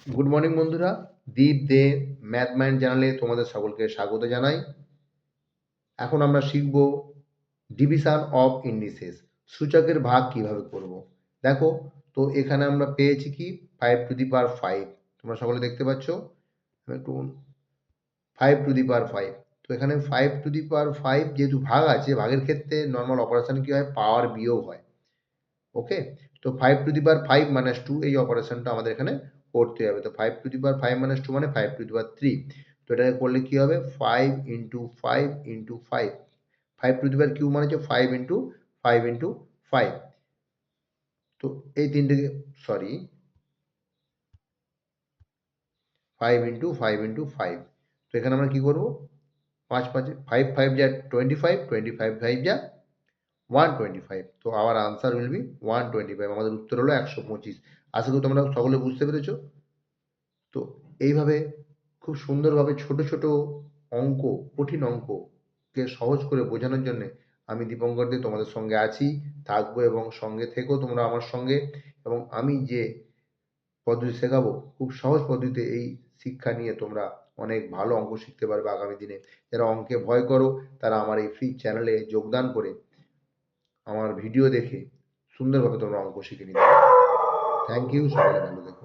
Good morning বন্ধুরা, দীপ দে math mind চ্যানেলে তোমাদের সকলকে স্বাগত জানাই। এখন আমরা শিখব ডিভিশন অফ ইন্ডিসেস, সূচকের ভাগ কিভাবে করব। দেখো, তো এখানে আমরা পেয়েছি কি 5^5, তোমরা সকলে দেখতে পাচ্ছ। একটু 5^5, তো এখানে 5^5 যেহেতু ভাগ আছে, ভাগের ক্ষেত্রে নর্মাল অপারেশন কি হয়, পাওয়ার বিয়োগ হয়। ওকে, তো 5^5 - 2 এই অপারেশনটা আমাদের এখানে করতে হবে। তো 5^5 - 2 মানে 5^3। তো এটাকে করলে কি হবে, 5 ইন্টু 5 ইন্টু 5, 5^3 মানে হচ্ছে 5 ইন্টু 5 ইন্টু 5। তো এই তিনটেকে, সরি, 5 ইন্টু 5 ইন্টু 5। তো এখানে আমরা কি করবো, 5 5 5 5 যা 25, 25 5 যা 125। তো আওয়ার আনসার উইল বি 125। আমাদের উত্তর হলো 125। আশা করি তোমরা সকলে বুঝতে পেরেছো। তো এইভাবে খুব সুন্দরভাবে ছোট ছোট অঙ্ক, কঠিন অঙ্ককে সহজ করে বোঝানোর জন্য আমি দীপঙ্কর দে তোমাদের সঙ্গে আছি, থাকবো, এবং সঙ্গে থেকো তোমরা আমার সঙ্গে। এবং আমি যে পদ্ধতি শেখাবো, খুব সহজ পদ্ধতিতে এই শিক্ষা নিয়ে তোমরা অনেক ভালো অঙ্ক শিখতে পারবে আগামী দিনে। যারা অঙ্কে ভয় করো, তারা আমার এই ফ্রি চ্যানেলে যোগদান করে আমার ভিডিও দেখে সুন্দরভাবে তোমরা অঙ্ক শিখে নিতে পারো। থ্যাংক ইউ, সকলে ভালো থেকো।